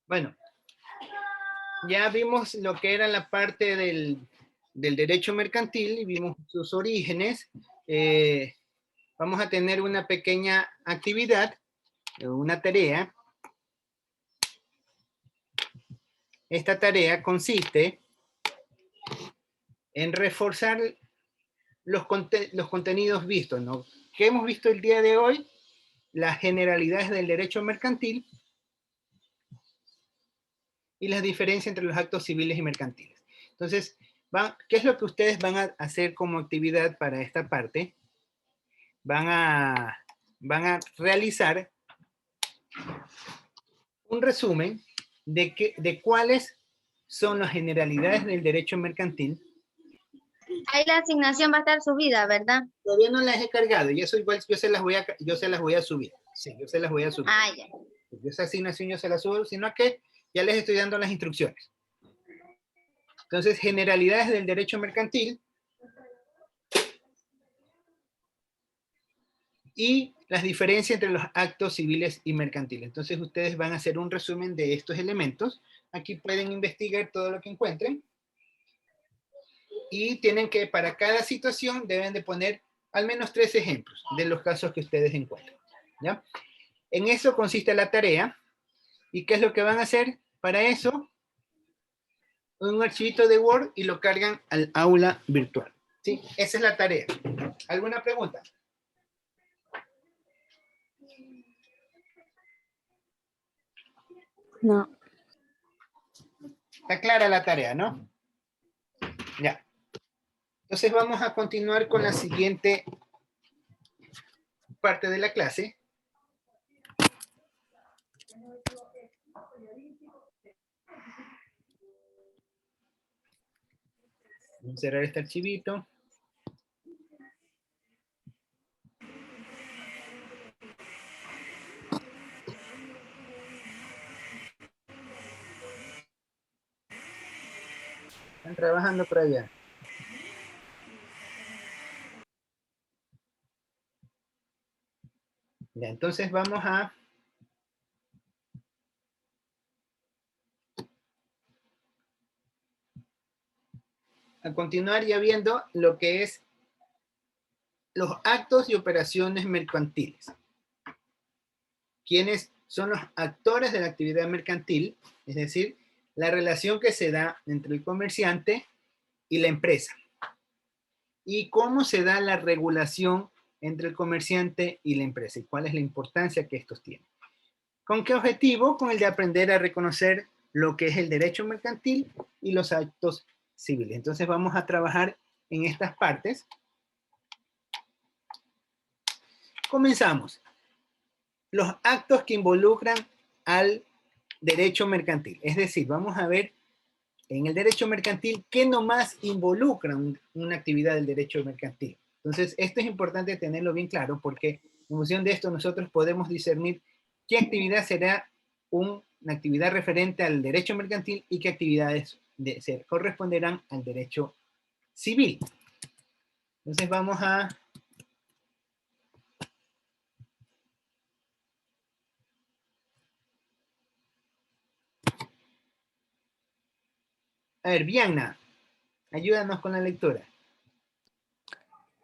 Bueno, ya vimos lo que era la parte del derecho mercantil y vimos sus orígenes. Vamos a tener una pequeña actividad, una tarea. Esta tarea consiste en reforzar los contenidos vistos, ¿no? ¿Qué hemos visto el día de hoy? Las generalidades del derecho mercantil y las diferencias entre los actos civiles y mercantiles. Entonces, ¿qué es lo que ustedes van a hacer como actividad para esta parte? Van a realizar un resumen de cuáles son las generalidades del derecho mercantil. Ahí la asignación va a estar subida, ¿verdad? Todavía no las he cargado, y eso igual yo se las voy a subir. Sí, yo se las voy a subir. Ah, ya. Esa asignación yo se la subo, sino que ya les estoy dando las instrucciones. Entonces, generalidades del derecho mercantil y las diferencias entre los actos civiles y mercantiles. Entonces, ustedes van a hacer un resumen de estos elementos. Aquí pueden investigar todo lo que encuentren. Y tienen que, para cada situación, deben de poner al menos 3 ejemplos de los casos que ustedes encuentren. ¿Ya? En eso consiste la tarea. ¿Y qué es lo que van a hacer para eso? Un archivito de Word y lo cargan al aula virtual. ¿Sí? Esa es la tarea. ¿Alguna pregunta? No. Está clara la tarea, ¿no? Ya. Entonces vamos a continuar con la siguiente parte de la clase. Vamos a cerrar este archivito. Están trabajando por allá. Ya, entonces vamos a continuar ya viendo lo que es los actos y operaciones mercantiles. ¿Quiénes son los actores de la actividad mercantil? Es decir, la relación que se da entre el comerciante y la empresa. ¿Y cómo se da la regulación entre el comerciante y la empresa? ¿Y cuál es la importancia que estos tienen? ¿Con qué objetivo? Con el de aprender a reconocer lo que es el derecho mercantil y los actos civiles. Entonces vamos a trabajar en estas partes. Comenzamos. Los actos que involucran al derecho mercantil. Es decir, vamos a ver en el derecho mercantil qué nomás involucra una actividad del derecho mercantil. Entonces, esto es importante tenerlo bien claro porque en función de esto nosotros podemos discernir qué actividad será una actividad referente al derecho mercantil y qué actividades corresponderán al derecho civil. Entonces vamos a ver, Vianna, ayúdanos con la lectura.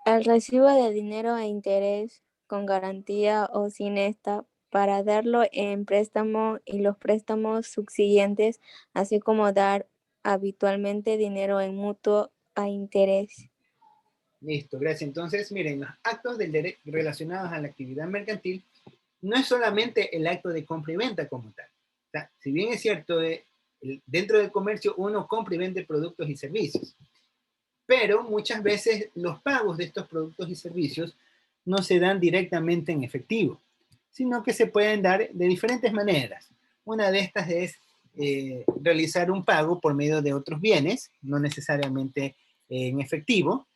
El recibo de dinero e interés con garantía o sin esta para darlo en préstamo y los préstamos subsiguientes, así como dar habitualmente dinero en mutuo a interés. Listo, gracias. Entonces, miren, los actos del derecho relacionados a la actividad mercantil no es solamente el acto de compra y venta como tal. O sea, si bien es cierto, dentro del comercio uno compra y vende productos y servicios, pero muchas veces los pagos de estos productos y servicios no se dan directamente en efectivo, sino que se pueden dar de diferentes maneras. Una de estas es realizar un pago por medio de otros bienes, no necesariamente en efectivo.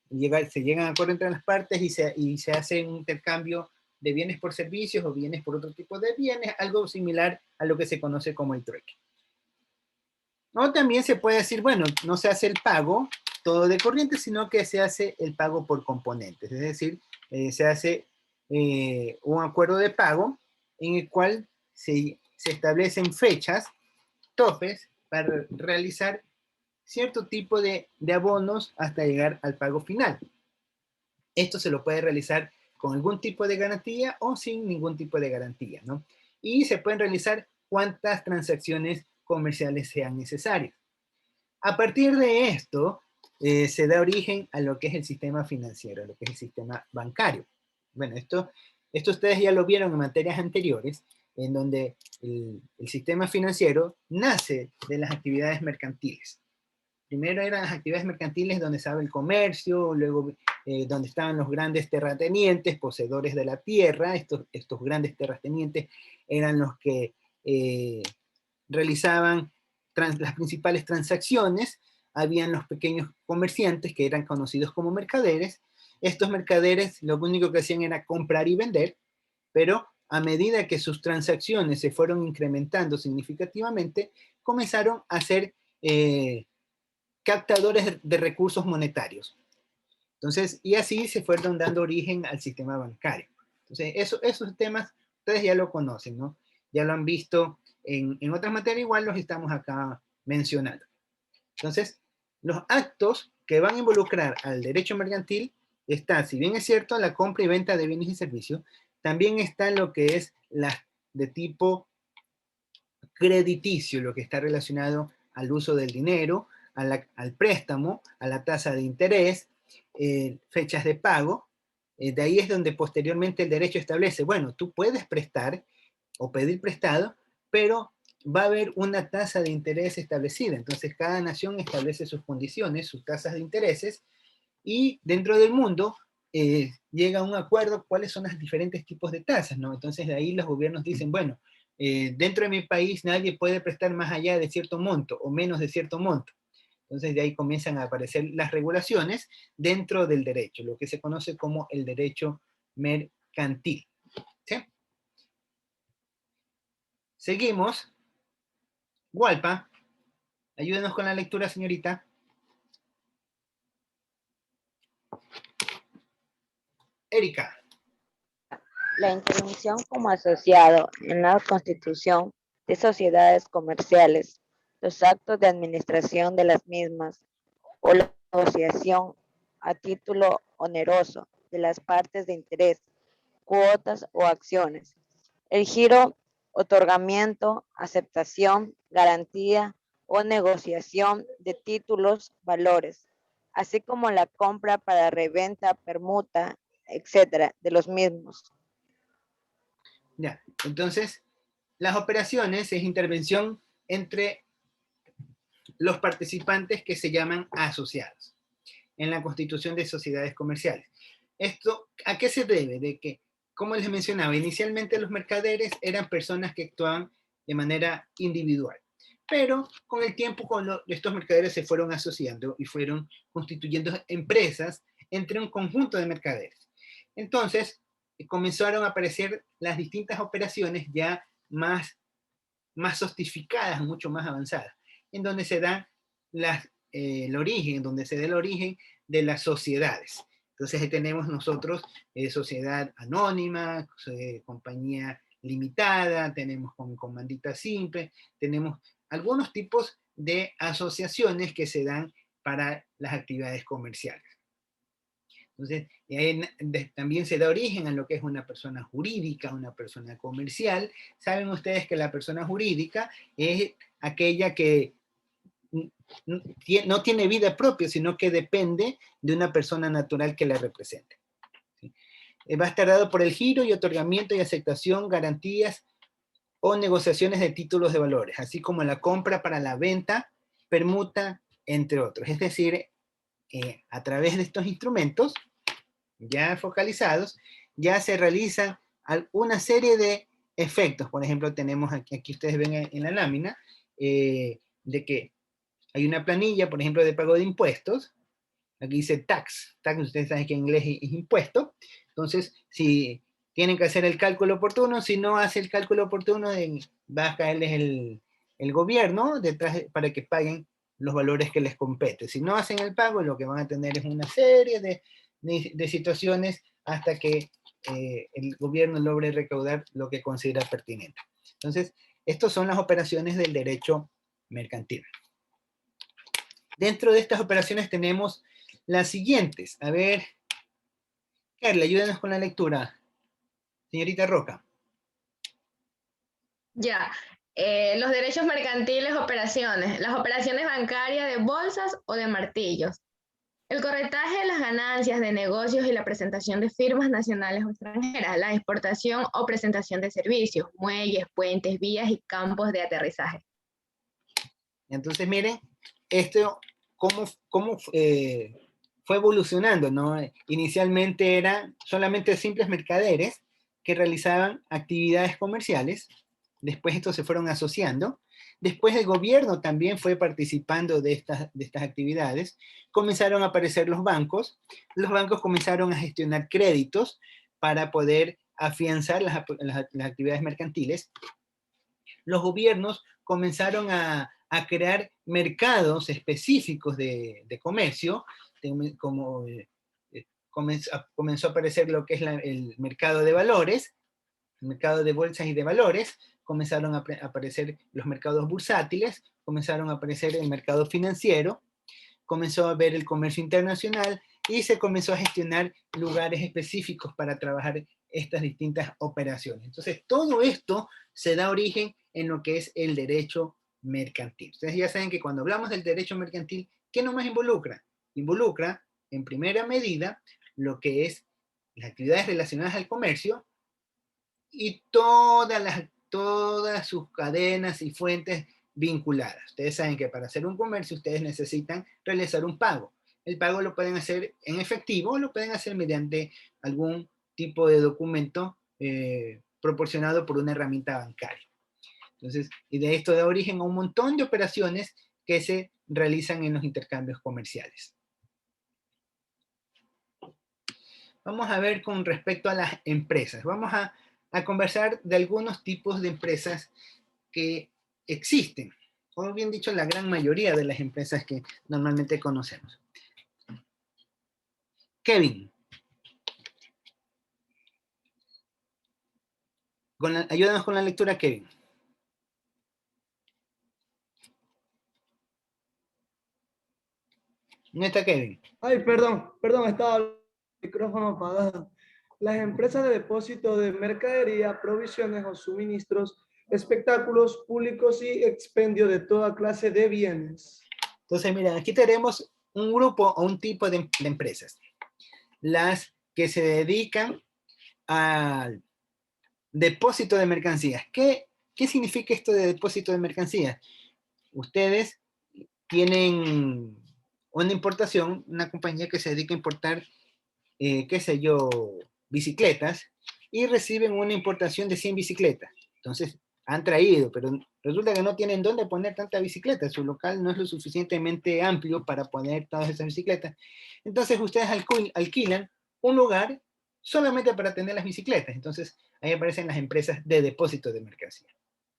Se llegan a acuerdo entre las partes y se hace un intercambio de bienes por servicios o bienes por otro tipo de bienes, algo similar a lo que se conoce como el trueque. O también se puede decir, bueno, no se hace el pago todo de corriente, sino que se hace el pago por componentes, es decir, se hace un acuerdo de pago en el cual se se establecen fechas, topes, para realizar cierto tipo de abonos hasta llegar al pago final. Esto se lo puede realizar con algún tipo de garantía o sin ningún tipo de garantía, ¿no? Y se pueden realizar cuantas transacciones comerciales sean necesarias. A partir de esto, se da origen a lo que es el sistema financiero, a lo que es el sistema bancario. Bueno, esto ustedes ya lo vieron en materias anteriores, en donde el sistema financiero nace de las actividades mercantiles. Primero eran las actividades mercantiles donde estaba el comercio, luego donde estaban los grandes terratenientes, poseedores de la tierra. Estos grandes terratenientes eran los que realizaban las principales transacciones. Habían los pequeños comerciantes que eran conocidos como mercaderes. Estos mercaderes lo único que hacían era comprar y vender, pero a medida que sus transacciones se fueron incrementando significativamente, comenzaron a ser captadores de recursos monetarios. Entonces, y así se fueron dando origen al sistema bancario. Entonces, esos temas ustedes ya lo conocen, ¿no? Ya lo han visto en otras materias, igual los estamos acá mencionando. Entonces, los actos que van a involucrar al derecho mercantil está, si bien es cierto, la compra y venta de bienes y servicios, también está lo que es de tipo crediticio, lo que está relacionado al uso del dinero, al préstamo, a la tasa de interés, fechas de pago. De ahí es donde posteriormente el derecho establece, bueno, tú puedes prestar o pedir prestado, pero va a haber una tasa de interés establecida. Entonces, cada nación establece sus condiciones, sus tasas de intereses, y dentro del mundo llega a un acuerdo cuáles son los diferentes tipos de tasas, ¿no? Entonces, de ahí los gobiernos dicen, bueno, dentro de mi país nadie puede prestar más allá de cierto monto o menos de cierto monto. Entonces, de ahí comienzan a aparecer las regulaciones dentro del derecho, lo que se conoce como el derecho mercantil. ¿Sí? Seguimos. Walpa, ayúdenos con la lectura, señorita. Erika. La intervención como asociado en la constitución de sociedades comerciales, los actos de administración de las mismas o la negociación a título oneroso de las partes de interés, cuotas o acciones, el giro, otorgamiento, aceptación, garantía o negociación de títulos, valores, así como la compra para reventa, permuta, etcétera, de los mismos. Ya, entonces, las operaciones es intervención entre los participantes que se llaman asociados en la constitución de sociedades comerciales. ¿Esto a qué se debe? De que, como les mencionaba, inicialmente los mercaderes eran personas que actuaban de manera individual, pero con el tiempo estos mercaderes se fueron asociando y fueron constituyendo empresas entre un conjunto de mercaderes. Entonces, comenzaron a aparecer las distintas operaciones ya más sofisticadas, mucho más avanzadas, en donde se da el origen de las sociedades. Entonces ahí tenemos nosotros sociedad anónima, compañía limitada, tenemos con comandita simple, tenemos algunos tipos de asociaciones que se dan para las actividades comerciales. Entonces, también se da origen a lo que es una persona jurídica, una persona comercial. Saben ustedes que la persona jurídica es aquella que no tiene vida propia, sino que depende de una persona natural que la represente. ¿Sí? Va a estar dado por el giro y otorgamiento y aceptación, garantías o negociaciones de títulos de valores, así como la compra para la venta, permuta, entre otros. Es decir, a través de estos instrumentos ya focalizados, ya se realizan una serie de efectos. Por ejemplo, tenemos aquí ustedes ven en la lámina, de que hay una planilla, por ejemplo, de pago de impuestos. Aquí dice tax, ustedes saben que en inglés es impuesto. Entonces, si tienen que hacer el cálculo oportuno, si no hace el cálculo oportuno, va a caerles el gobierno detrás para que paguen los valores que les compete. Si no hacen el pago, lo que van a tener es una serie de situaciones hasta que el gobierno logre recaudar lo que considera pertinente. Entonces, Estas son las operaciones del derecho mercantil. Dentro de estas operaciones tenemos las siguientes. A ver, Carla, ayúdanos con la lectura. Señorita Roca. Ya. Los derechos mercantiles, operaciones. Las operaciones bancarias de bolsas o de martillos. El corretaje de las ganancias de negocios y la presentación de firmas nacionales o extranjeras. La exportación o presentación de servicios, muelles, puentes, vías y campos de aterrizaje. Entonces, miren, esto cómo fue evolucionando, ¿no? Inicialmente eran solamente simples mercaderes que realizaban actividades comerciales. Después estos se fueron asociando. Después el gobierno también fue participando de estas actividades. Comenzaron a aparecer los bancos. Los bancos comenzaron a gestionar créditos para poder afianzar las actividades mercantiles. Los gobiernos comenzaron a crear mercados específicos de comercio, como comenzó a aparecer lo que es el mercado de valores, el mercado de bolsas y de valores, comenzaron a aparecer los mercados bursátiles, comenzaron a aparecer el mercado financiero, comenzó a ver el comercio internacional y se comenzó a gestionar lugares específicos para trabajar estas distintas operaciones. Entonces, todo esto se da origen en lo que es el derecho mercantil. Ustedes ya saben que cuando hablamos del derecho mercantil, ¿qué nomás involucra? Involucra, en primera medida, lo que es las actividades relacionadas al comercio y todas sus cadenas y fuentes vinculadas. Ustedes saben que para hacer un comercio ustedes necesitan realizar un pago. El pago lo pueden hacer en efectivo o lo pueden hacer mediante algún tipo de documento proporcionado por una herramienta bancaria. Entonces, y de esto da origen a un montón de operaciones que se realizan en los intercambios comerciales. Vamos a ver con respecto a las empresas. Vamos a conversar de algunos tipos de empresas que existen, o bien dicho, la gran mayoría de las empresas que normalmente conocemos. Kevin. Ayúdanos con la lectura, Kevin. ¿No está Kevin? Ay, perdón, estaba el micrófono apagado. Las empresas de depósito de mercadería, provisiones o suministros, espectáculos públicos y expendio de toda clase de bienes. Entonces, miren, aquí tenemos un grupo o un tipo de empresas. Las que se dedican al depósito de mercancías. ¿Qué significa esto de depósito de mercancías? Ustedes tienen una importación, una compañía que se dedica a importar, qué sé yo, bicicletas, y reciben una importación de 100 bicicletas. Entonces, han traído, pero resulta que no tienen dónde poner tanta bicicleta. Su local no es lo suficientemente amplio para poner todas esas bicicletas. Entonces, ustedes alquilan un lugar solamente para tener las bicicletas. Entonces, ahí aparecen las empresas de depósito de mercancía,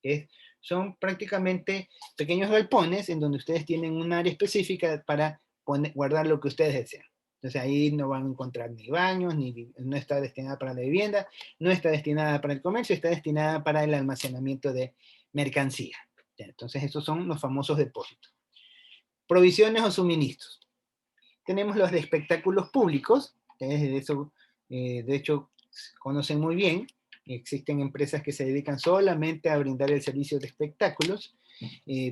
que son prácticamente pequeños galpones en donde ustedes tienen un área específica para guardar lo que ustedes desean. Entonces ahí no van a encontrar ni baños, no está destinada para la vivienda, no está destinada para el comercio, está destinada para el almacenamiento de mercancía. Entonces esos son los famosos depósitos. Provisiones o suministros. Tenemos los de espectáculos públicos, de hecho conocen muy bien. Existen empresas que se dedican solamente a brindar el servicio de espectáculos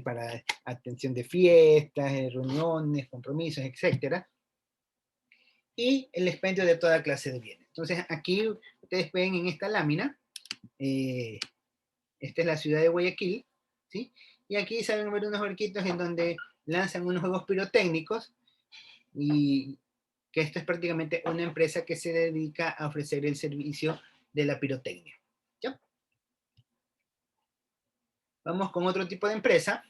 para atención de fiestas, reuniones, compromisos, etcétera. Y el expendio de toda clase de bienes. Entonces, aquí ustedes ven en esta lámina, esta es la ciudad de Guayaquil, ¿sí? Y aquí saben ver unos barquitos en donde lanzan unos juegos pirotécnicos, y que esto es prácticamente una empresa que se dedica a ofrecer el servicio de la pirotecnia. ¿Ya? Vamos con otro tipo de empresa.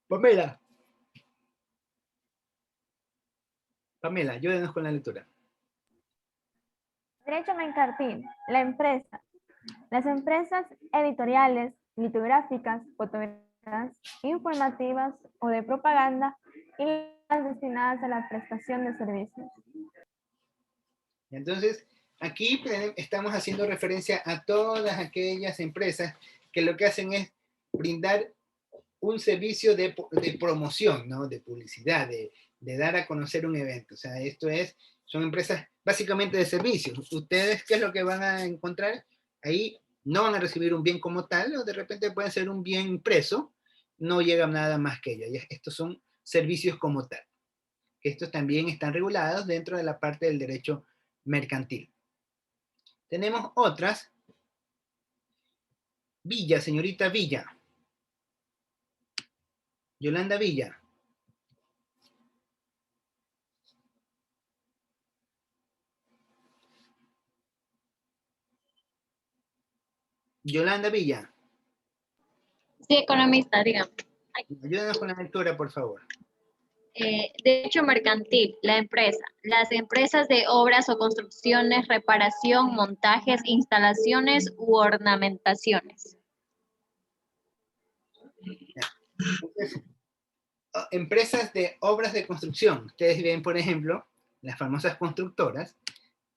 Pamela, ayúdenos con la lectura. Derecho mercantil, la empresa. Las empresas editoriales, litográficas, fotográficas, informativas o de propaganda y las destinadas a la prestación de servicios. Entonces, aquí estamos haciendo referencia a todas aquellas empresas que lo que hacen es brindar un servicio de promoción, ¿no? De publicidad, de dar a conocer un evento. O sea, son empresas básicamente de servicios. Ustedes, ¿qué es lo que van a encontrar? Ahí no van a recibir un bien como tal, o de repente puede ser un bien impreso, no llega nada más que ello. Estos son servicios como tal. Estos también están regulados dentro de la parte del derecho mercantil. Tenemos otras. Villa, señorita Villa. Yolanda Villa. Yolanda Villa. Sí, economista, dígame. Ayúdanos con la lectura, por favor. Derecho mercantil, la empresa. Las empresas de obras o construcciones, reparación, montajes, instalaciones u ornamentaciones. Entonces, empresas de obras de construcción. Ustedes ven, por ejemplo, las famosas constructoras.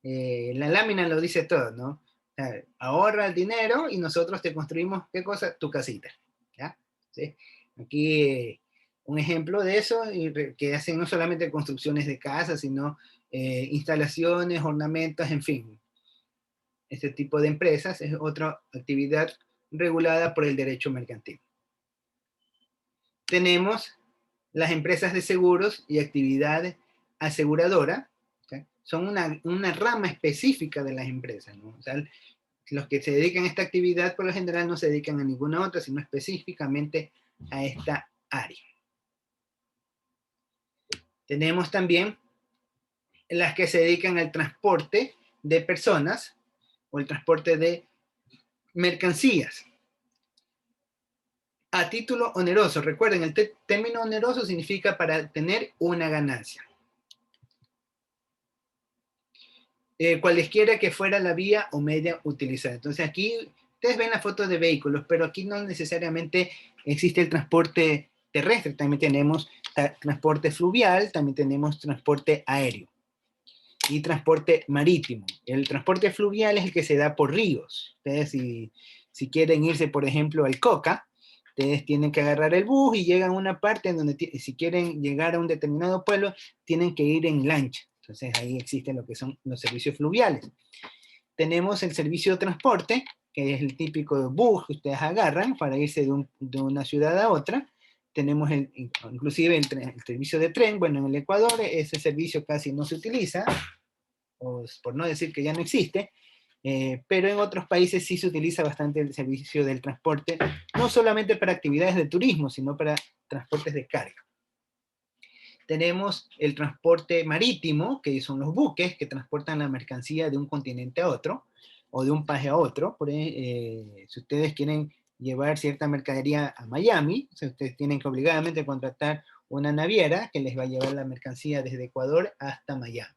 La lámina lo dice todo, ¿no? O sea, ahorra el dinero y nosotros te construimos, ¿qué cosa? Tu casita. ¿Ya? ¿Sí? Aquí un ejemplo de eso, que hacen no solamente construcciones de casas, sino instalaciones, ornamentos, en fin. Este tipo de empresas es otra actividad regulada por el derecho mercantil. Tenemos las empresas de seguros y actividad aseguradora, ¿okay? Son una rama específica de las empresas, ¿no? O sea, los que se dedican a esta actividad por lo general no se dedican a ninguna otra, sino específicamente a esta área. Tenemos también las que se dedican al transporte de personas o el transporte de mercancías. A título oneroso. Recuerden, el término oneroso significa para tener una ganancia. Cualesquiera que fuera la vía o media utilizada. Entonces aquí, ustedes ven la foto de vehículos, pero aquí no necesariamente existe el transporte terrestre. También tenemos transporte fluvial, también tenemos transporte aéreo y transporte marítimo. El transporte fluvial es el que se da por ríos. Ustedes si quieren irse, por ejemplo, al Coca, ustedes tienen que agarrar el bus y llegan a una parte en donde si quieren llegar a un determinado pueblo, tienen que ir en lancha. Entonces ahí existen lo que son los servicios fluviales. Tenemos el servicio de transporte, que es el típico bus que ustedes agarran para irse de una ciudad a otra. Tenemos inclusive el servicio de tren. Bueno, en el Ecuador ese servicio casi no se utiliza, o por no decir que ya no existe, pero en otros países sí se utiliza bastante el servicio del transporte, no solamente para actividades de turismo, sino para transportes de carga. Tenemos el transporte marítimo, que son los buques que transportan la mercancía de un continente a otro, o de un país a otro. Si ustedes quieren llevar cierta mercadería a Miami, o sea, ustedes tienen que obligadamente contratar una naviera que les va a llevar la mercancía desde Ecuador hasta Miami.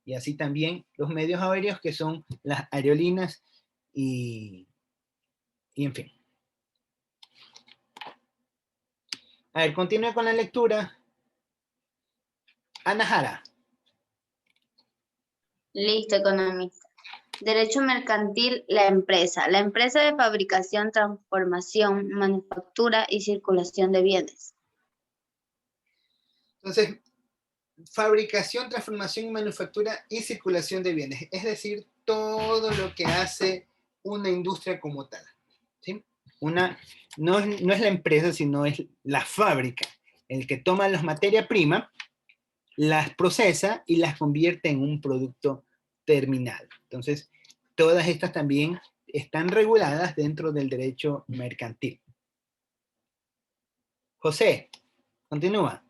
Y así también los medios aéreos, que son las aerolíneas y en fin. A ver, continúe con la lectura. Ana Jara. Listo, economista. Derecho mercantil, la empresa. La empresa de fabricación, transformación, manufactura y circulación de bienes. Entonces, fabricación, transformación, manufactura y circulación de bienes. Es decir, todo lo que hace una industria como tal. ¿Sí? No es la empresa, sino es la fábrica. El que toma las materias primas, las procesa y las convierte en un producto terminal. Entonces, todas estas también están reguladas dentro del derecho mercantil. José, continúa.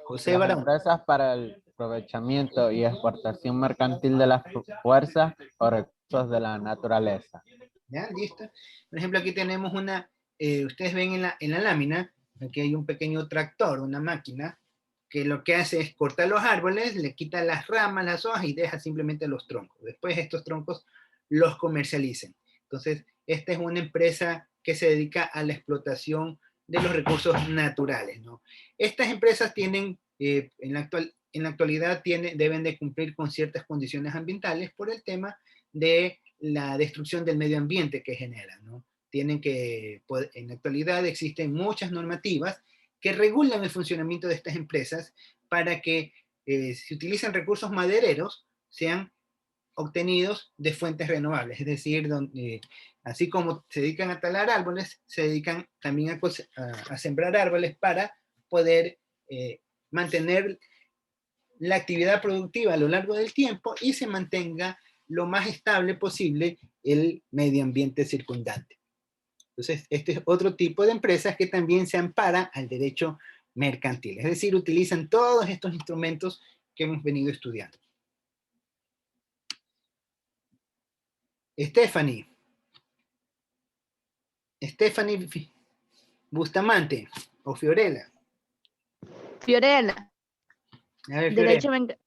José Las Barón. empresas para el aprovechamiento y exportación mercantil de las fuerzas o recursos de la naturaleza. ¿Ya? ¿Listo? Por ejemplo, aquí tenemos ustedes ven en la lámina, aquí hay un pequeño tractor, una máquina, que lo que hace es cortar los árboles, le quita las ramas, las hojas y deja simplemente los troncos. Después estos troncos los comercializan. Entonces, esta es una empresa que se dedica a la explotación de los recursos naturales, ¿no? Estas empresas tienen en la actualidad deben de cumplir con ciertas condiciones ambientales por el tema de la destrucción del medio ambiente que generan, ¿no? En la actualidad existen muchas normativas que regulan el funcionamiento de estas empresas para que si utilizan recursos madereros sean obtenidos de fuentes renovables, es decir, así como se dedican a talar árboles, se dedican también a sembrar árboles para poder mantener la actividad productiva a lo largo del tiempo y se mantenga lo más estable posible el medio ambiente circundante. Entonces, este es otro tipo de empresas que también se ampara al derecho mercantil, es decir, utilizan todos estos instrumentos que hemos venido estudiando. Stephanie Bustamante o Fiorella. Fiorella, A ver, derecho Fiorella.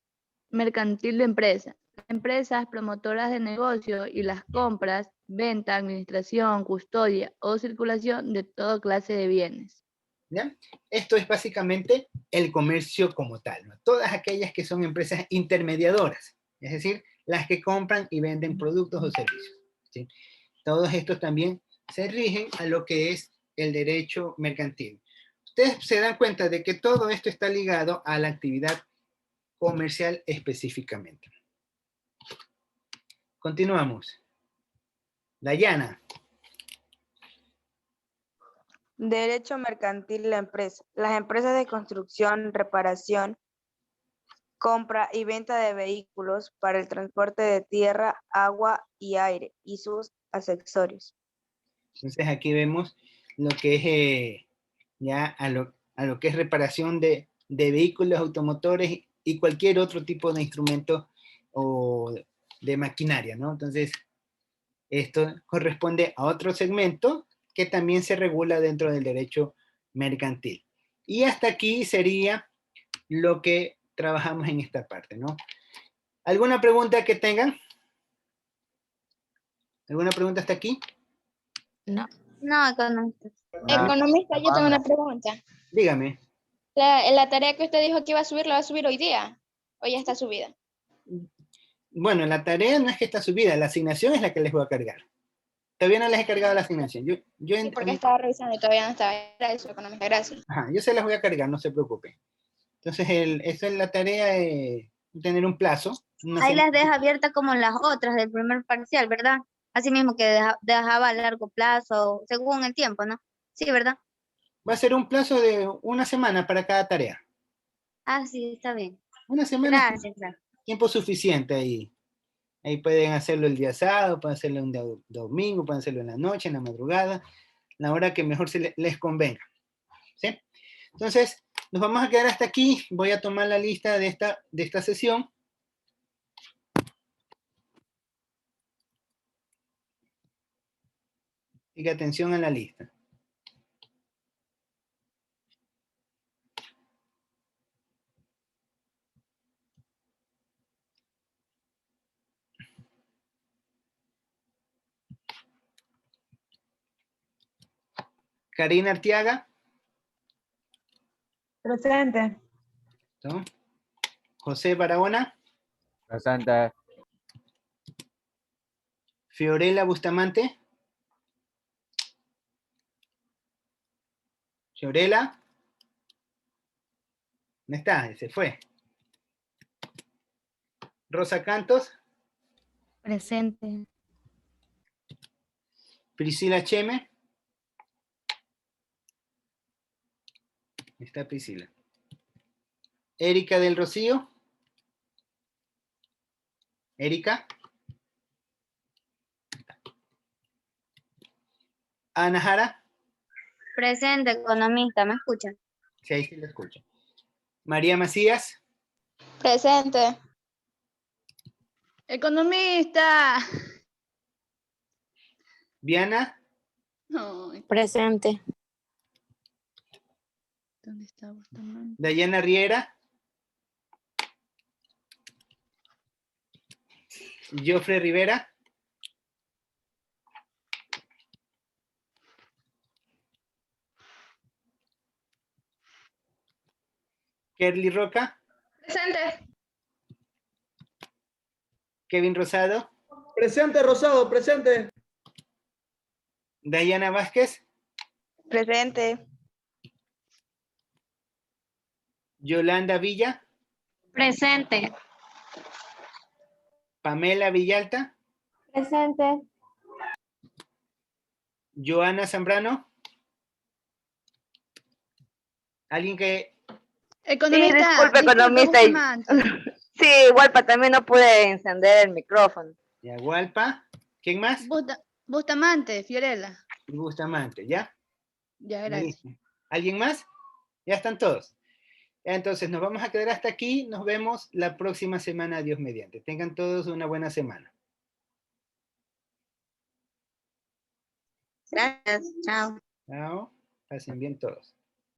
mercantil de empresa. Empresas promotoras de negocio y las compras, venta, administración, custodia o circulación de toda clase de bienes. ¿Ya? Esto es básicamente el comercio como tal, ¿no? Todas aquellas que son empresas intermediadoras, es decir, las que compran y venden productos o servicios, ¿sí? Todos estos también se rigen a lo que es el derecho mercantil. Ustedes se dan cuenta de que todo esto está ligado a la actividad comercial específicamente. Continuamos. Dayana. Derecho mercantil de la empresa. Las empresas de construcción, reparación, compra y venta de vehículos para el transporte de tierra, agua y aire y sus accesorios. Entonces aquí vemos lo que es ya a lo que es reparación de vehículos automotores y cualquier otro tipo de instrumento o de maquinaria, ¿no? Entonces, esto corresponde a otro segmento que también se regula dentro del derecho mercantil. Y hasta aquí sería lo que trabajamos en esta parte, ¿no? ¿Alguna pregunta que tengan? ¿Alguna pregunta hasta aquí? No, economista. Economista, yo tengo una pregunta. Dígame. La tarea que usted dijo que iba a subir, ¿la va a subir hoy día? ¿O ya está subida? Bueno, la tarea no es que está subida, la asignación es la que les voy a cargar. Todavía no les he cargado la asignación. Sí, porque estaba revisando y todavía no estaba. Era eso, economista, gracias. Ajá, yo se las voy a cargar, no se preocupen. Entonces, esa es la tarea de tener un plazo. Ahí las deja abiertas como las otras del primer parcial, ¿verdad? Así mismo que dejaba a largo plazo, según el tiempo, ¿no? Sí, ¿verdad? Va a ser un plazo de una semana para cada tarea. Ah, sí, está bien. Una semana. Gracias, claro. Tiempo suficiente ahí. Ahí pueden hacerlo el día sábado, pueden hacerlo un día domingo, pueden hacerlo en la noche, en la madrugada, la hora que mejor les convenga. ¿Sí? Entonces, nos vamos a quedar hasta aquí. Voy a tomar la lista de esta sesión. Y atención a la lista. Karina Arteaga. Presente. ¿No? José Barahona. Presente. Fiorella Bustamante. Fiorella. ¿Dónde está? Se fue. Rosa Cantos. Presente. Priscila Cheme. Está Priscila. Erika del Rocío. Erika. Ana Jara. Presente, economista, ¿me escuchan? Sí, ahí sí lo escucho. María Macías. Presente. Economista. Viana. Presente. ¿Dónde está Bustamante? Dayana Riera. Jofre Rivera. Kerly Roca, Presente. Kevin Rosado, Presente, Rosado, presente. Dayana Vázquez, Presente. Yolanda Villa, Presente. Pamela Villalta, Presente. Joana Zambrano. ¿Alguien que... Economista, disculpe, disculpe, economista. Bustamante. Sí, igual también no pude encender el micrófono. Yagualpa? ¿Quién más? Bustamante, Fiorella. Bustamante, ¿ya? Ya, gracias. Buenísimo. ¿Alguien más? Ya están todos. Entonces nos vamos a quedar hasta aquí. Nos vemos la próxima semana, Dios mediante. Tengan todos una buena semana. Gracias. Chao. Chao. Pasen bien todos.